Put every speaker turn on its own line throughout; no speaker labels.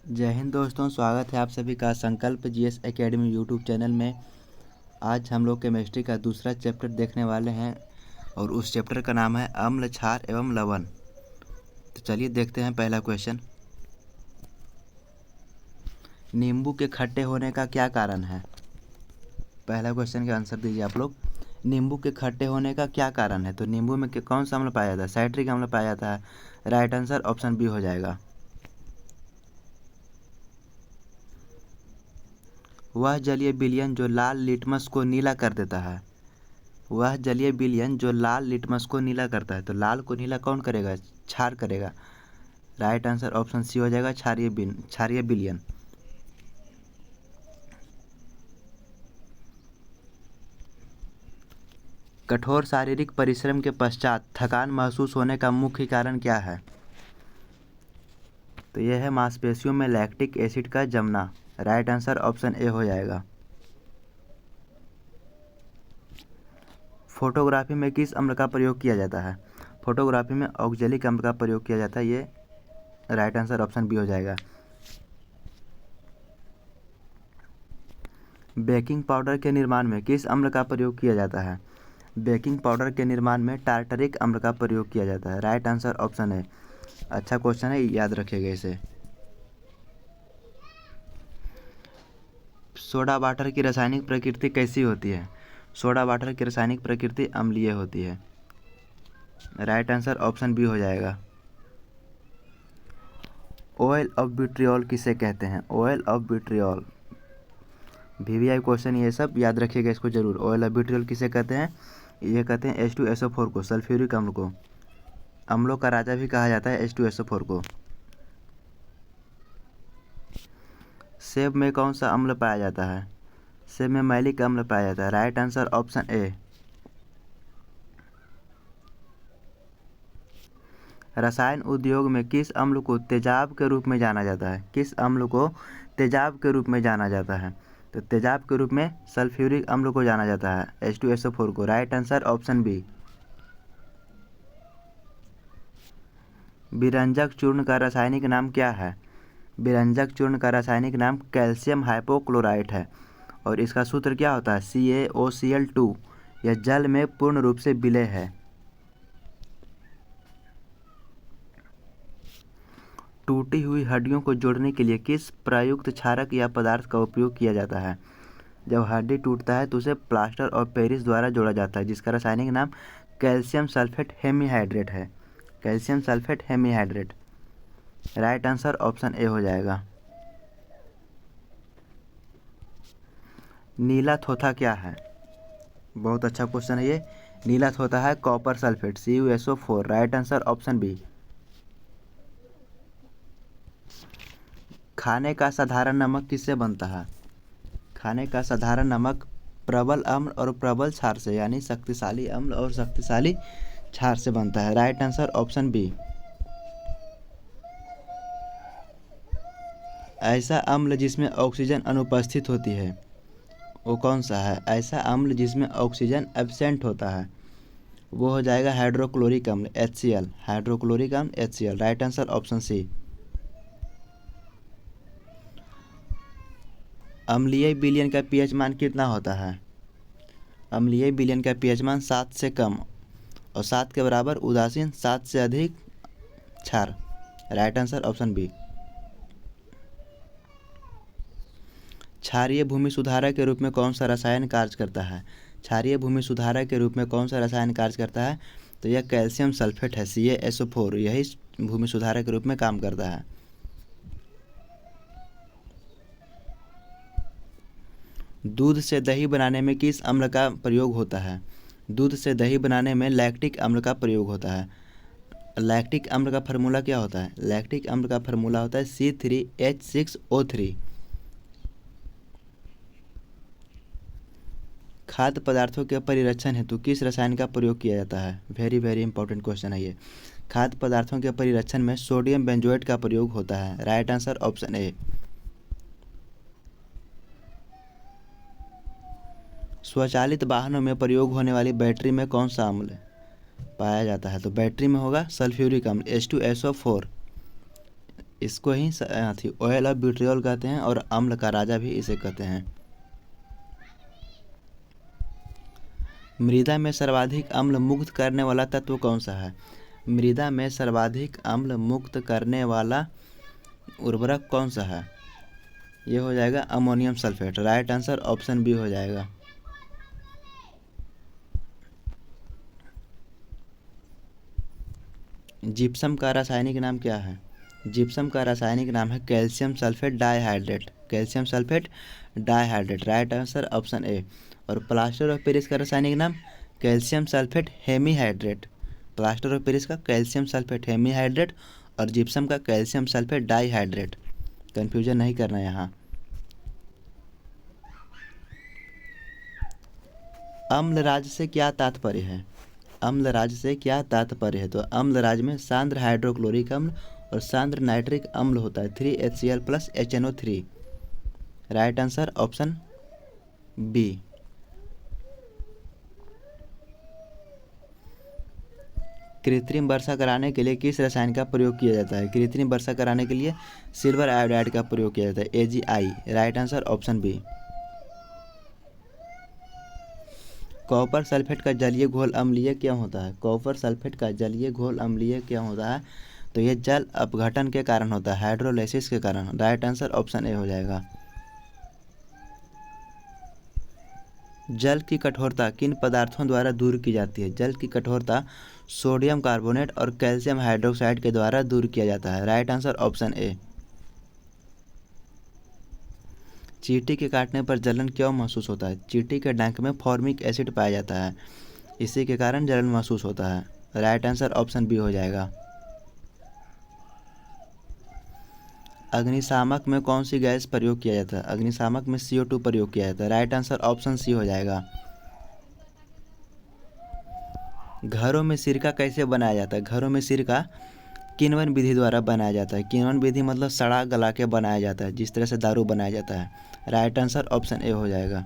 जय हिंद दोस्तों, स्वागत है आप सभी का संकल्प जीएस एकेडमी यूट्यूब चैनल में। आज हम लोग केमिस्ट्री का दूसरा चैप्टर देखने वाले हैं और उस चैप्टर का नाम है अम्ल, क्षार एवं लवण। तो चलिए देखते हैं पहला क्वेश्चन। नींबू के खट्टे होने का क्या कारण है? पहला क्वेश्चन का आंसर दीजिए आप लोग। नींबू के खट्टे होने का क्या कारण है? तो नींबू में कौन सा अम्ल पाया जाता है? साइट्रिक अम्ल पाया जाता है। राइट आंसर ऑप्शन बी हो जाएगा। वह जलीय विलयन जो लाल लिटमस को नीला कर देता है। वह जलीय विलयन जो लाल लिटमस को नीला करता है। तो लाल को नीला कौन करेगा? क्षार करेगा। राइट आंसर ऑप्शन सी हो जाएगा, क्षारीय विलयन। कठोर शारीरिक परिश्रम के पश्चात थकान महसूस होने का मुख्य कारण क्या है? तो यह है मांसपेशियों में लैक्टिक एसिड का जमना। राइट आंसर ऑप्शन ए हो जाएगा। फोटोग्राफी में किस अम्ल का प्रयोग किया जाता है? फोटोग्राफी में ऑक्जेलिक अम्ल का प्रयोग किया जाता है। ये राइट आंसर ऑप्शन बी हो जाएगा। बेकिंग पाउडर के निर्माण में किस अम्ल का प्रयोग किया जाता है? बेकिंग पाउडर के निर्माण में टार्टरिक अम्ल का प्रयोग किया जाता है। राइट आंसर ऑप्शन है। अच्छा क्वेश्चन है, याद रखिएगा इसे। सोडा वाटर की रासायनिक प्रकृति कैसी होती है? सोडा वाटर की रासायनिक प्रकृति अम्लीय होती है। राइट आंसर ऑप्शन बी हो जाएगा। ऑयल ऑफ विट्रियोल किसे कहते हैं? Oil of vitriol, VVI question ये सब याद रखिएगा इसको जरूर। ऑयल ऑफ विट्रियोल किसे कहते हैं? ये कहते हैं H2SO4 को, सल्फ्यूरिक अम्ल को। अम्लों का राजा भी कहा जाता है H2SO4 को। सेब में कौन सा अम्ल पाया जाता है? सेब में मैलिक अम्ल पाया जाता है। Right answer option A. रसायन उद्योग में किस अम्ल को तेजाब के रूप में जाना जाता है? किस अम्ल को तेजाब के रूप में जाना जाता है? तो तेजाब के रूप में सल्फ्यूरिक अम्ल को जाना जाता है, H2SO4 को। Right answer option B. विरंजक चूर्ण का रासायनिक नाम क्या है? विरंजक चूर्ण का रासायनिक नाम कैल्शियम हाइपोक्लोराइट है और इसका सूत्र क्या होता है? CaOCl2। यह जल में पूर्ण रूप से विलय है। टूटी हुई हड्डियों को जोड़ने के लिए किस प्रयुक्त क्षारक या पदार्थ का उपयोग किया जाता है? जब हड्डी टूटता है तो उसे प्लास्टर और पेरिस द्वारा जोड़ा जाता है, जिसका रासायनिक नाम कैल्शियम सल्फेट हेमीहाइड्रेट है। Calcium sulphate hemihydrate. Right answer option A हो जाएगा। नीला थोथा क्या है? बहुत अच्छा क्वेश्चन है ये। नीला थोथा है copper sulphate, CuSO4। Right answer option B. खाने का साधारण नमक किससे बनता है? खाने का साधारण नमक प्रबल अम्ल और प्रबल क्षार से, यानी शक्तिशाली अम्ल और शक्तिशाली क्षार से बनता है। Right answer option B. ऐसा अम्ल जिसमें ऑक्सीजन अनुपस्थित होती है वो कौन सा है? ऐसा अम्ल जिसमें ऑक्सीजन एब्सेंट होता है वो हो जाएगा हाइड्रोक्लोरिक अम्ल, HCl। हाइड्रोक्लोरिक अम्ल HCl। Right answer option C. अम्लीय विलयन का पीएच मान कितना होता है? अम्लीय विलयन का पीएच मान 7 से कम और 7 के बराबर उदासीन, 7 से अधिक क्षार। Right answer option B. क्षारीय भूमि सुधारक के रूप में कौन सा रसायन कार्य करता है? क्षारीय भूमि सुधारक के रूप में कौन सा रसायन कार्य करता है? तो यह कैल्शियम सल्फेट है, CaSO4। यही भूमि सुधारक के रूप में काम करता है। दूध से दही बनाने में किस अम्ल का प्रयोग होता है? दूध से दही बनाने में लैक्टिक अम्ल का प्रयोग होता है। लैक्टिक अम्ल का फार्मूला क्या होता है? लैक्टिक अम्ल का फार्मूला होता है C3H6O3। खाद्य पदार्थों के परिरक्षण हेतु किस रसायन का प्रयोग किया जाता है? वेरी वेरी इंपॉर्टेंट क्वेश्चन है ये। खाद्य पदार्थों के परिरक्षण में सोडियम बेंजोएट का प्रयोग होता है। Right answer option A. स्वचालित वाहनों में प्रयोग होने वाली बैटरी में कौन सा अम्ल पाया जाता है? तो बैटरी में होगा सल्फ्यूरिक अम्ल, H2SO4। इसको ही ऑयल ऑफ ब्यूट्रियोल कहते हैं और अम्ल का राजा भी इसे कहते हैं। मृदा में सर्वाधिक अम्ल मुक्त करने वाला तत्व कौन सा है? मृदा में सर्वाधिक अम्ल मुक्त करने वाला उर्वरक कौन सा है? ये हो जाएगा ammonium sulphate. Right answer option B हो जाएगा। जिप्सम का रासायनिक नाम क्या है? जिप्सम का रासायनिक नाम है calcium sulphate dihydrate. Calcium sulphate dihydrate. Right answer option A. और प्लास्टर ऑफ पेरिस का रासायनिक नाम calcium sulphate hemihydrate. Plaster of Paris का कैल्शियम सल्फेट हेमीहाइड्रेट और जिप्सम का कैल्शियम सल्फेट डाइहाइड्रेट। कन्फ्यूजन नहीं करना यहाँ। अम्लराज से क्या तात्पर्य है? अम्लराज से क्या तात्पर्य है? तो अम्लराज में सांद्र हाइड्रोक्लोरिक अम्ल और सांद्र नाइट्रिक अम्ल होता है 3HCl plus HNO3। Right answer option B. कृत्रिम वर्षा कराने के लिए किस रसायन का प्रयोग किया जाता है? कृत्रिम वर्षा कराने के लिए सिल्वर आयोडाइड का प्रयोग किया जाता है AgI। Right answer option B. Copper sulphate का जलीय घोल अम्लीय क्यों होता है? कॉपर सल्फेट का जलीय घोल अम्लीय क्यों होता है? तो ये जल अपघटन के कारण होता है, हाइड्रोलाइसिस के कारण। राइट आंसर ऑप्शन ए हो जाएगा। जल की कठोरता किन पदार्थों द्वारा दूर की जाती है? जल की कठोरता सोडियम कार्बोनेट और कैल्शियम हाइड्रोक्साइड के द्वारा दूर किया जाता है। Right answer option A. चींटी के काटने पर जलन क्यों महसूस होता है? चींटी के डंक में फॉर्मिक एसिड पाया जाता है, इसी के कारण जलन महसूस होता है। राइट आंसर ऑप्शन बी हो जाएगा। अग्निशामक में कौन सी गैस प्रयोग किया जाता है? अग्निशामक में CO2 प्रयोग किया जाता है। राइट आंसर ऑप्शन सी हो जाएगा। घरों में सिरका कैसे बनाया जाता है? घरों में सिरका किण्वन विधि द्वारा बनाया जाता है। किण्वन विधि मतलब सड़ा गला के बनाया जाता है, जिस तरह से दारू बनाया जाता है। राइट आंसर ऑप्शन ए हो जाएगा।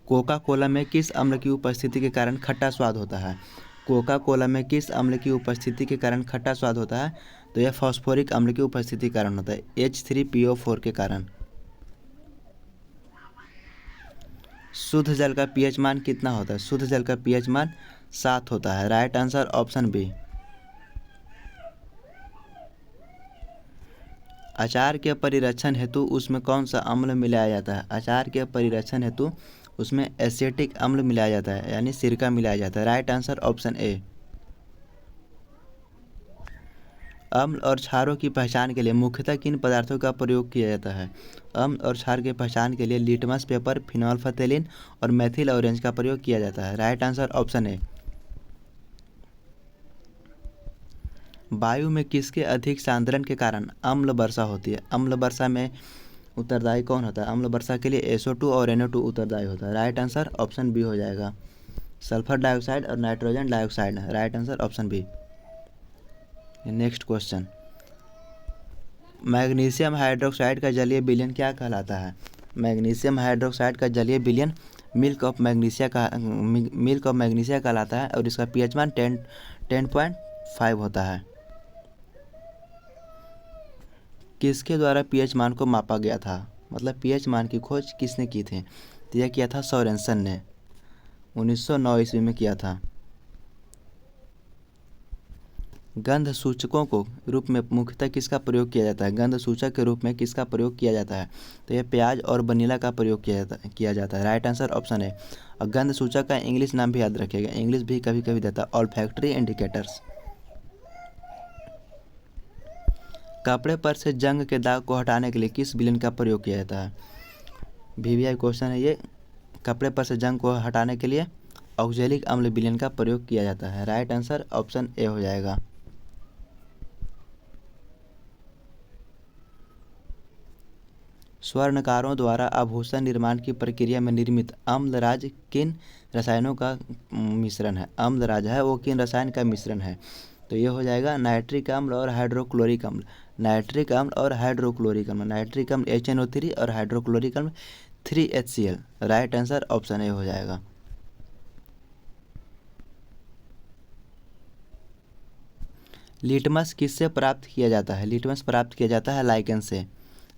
कोका कोला में किस अम्ल की उपस्थिति के कारण खट्टा स्वाद होता है? कोका कोला में किस अम्ल की उपस्थिति के कारण खट्टा स्वाद होता है? तो यह फॉस्फोरिक अम्ल की उपस्थिति के कारण होता है, H3PO4 के कारण। शुद्ध जल का pH मान कितना होता है? शुद्ध जल का pH मान 7 होता है। Right answer option B. अचार के परिरक्षण हेतु उसमें कौन सा अम्ल मिलाया जाता है? अचार के परिरक्षण हेतु उसमें एसिटिक अम्ल मिलाया जाता है, यानी सिरका मिलाया जाता है। Right answer option A. अम्ल और क्षारों की पहचान के लिए मुख्यतः किन पदार्थों का प्रयोग किया जाता है? अम्ल और क्षार के पहचान के लिए लिटमस पेपर, फिनोल्फथेलिन और मेथिल ऑरेंज का प्रयोग किया जाता है। Right answer option A. वायु में किसके अधिक सांद्रण के कारण अम्ल वर्षा होती है? अम्ल वर्षा में उत्तरदायी कौन होता है? अम्ल वर्षा के लिए SO2 और NO2 उत्तरदायी होता है। राइट आंसर ऑप्शन बी हो जाएगा। सल्फर डाइऑक्साइड और nitrogen dioxide. Right answer option B. Next question, magnesium hydroxide का जलीय विलयन क्या कहलाता है? मैग्नीशियम हाइड्रोक्साइड का जलीय विलयन मिल्क ऑफ मैग्नीशिया कहलाता है और इसका pH मान 10.5 होता है। किसके द्वारा pH मान को मापा गया था? मतलब pH मान की खोज किसने की थी? तो यह किया था सोरेनसन ने 1909 ईस्वी में किया था। गंध सूचकों को रूप में मुख्यतः किसका प्रयोग किया जाता है? गंध सूचक के रूप में किसका प्रयोग किया जाता है? तो यह प्याज और वनीला का प्रयोग किया जाता है। राइट आंसर ऑप्शन है। और गंध सूचक का इंग्लिश नाम भी याद रखिएगा, इंग्लिश भी कभी कभी देता है, ऑल्फैक्टरी इंडिकेटर्स। कपड़े पर से जंग के दाग को हटाने के लिए किस विलयन का प्रयोग किया जाता है? VVI क्वेश्चन है ये। कपड़े पर से जंग को हटाने के लिए ऑक्जेलिक अम्ल विलयन का प्रयोग किया जाता है। राइट आंसर ऑप्शन ए हो जाएगा। स्वर्णकारों द्वारा आभूषण निर्माण की प्रक्रिया में निर्मित अम्लराज किन रसायनों का मिश्रण है? अम्लराज है वो किन रसायन का मिश्रण है? तो ये हो जाएगा नाइट्रिक अम्ल और हाइड्रोक्लोरिक अम्ल। नाइट्रिक अम्ल और हाइड्रोक्लोरिक अम्ल। नाइट्रिक अम्ल HNO3 और हाइड्रोक्लोरिक अम्ल 3HCl। Right answer option A हो जाएगा। लिटमस किससे प्राप्त किया जाता है? लिटमस प्राप्त किया जाता है लाइकेन से।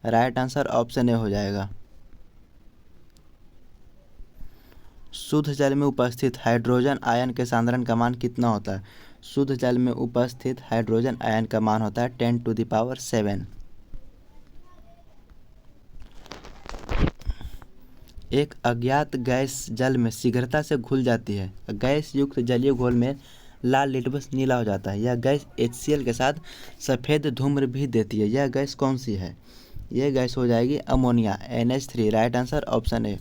राइट आंसर ऑप्शन ए हो जाएगा। शुद्ध जल में उपस्थित हाइड्रोजन आयन के सांद्रण का मान कितना होता है? शुद्ध जल में उपस्थित हाइड्रोजन आयन का मान होता है 10⁷। एक अज्ञात गैस जल में शीघ्रता से घुल जाती है। गैस युक्त जलीय घोल में लाल लिटमस नीला हो जाता है। यह गैस HCl के साथ सफ़ेद धूम्र भी देती है। यह गैस कौन सी है? यह गैस हो जाएगी ammonia, NH3। Right answer option A.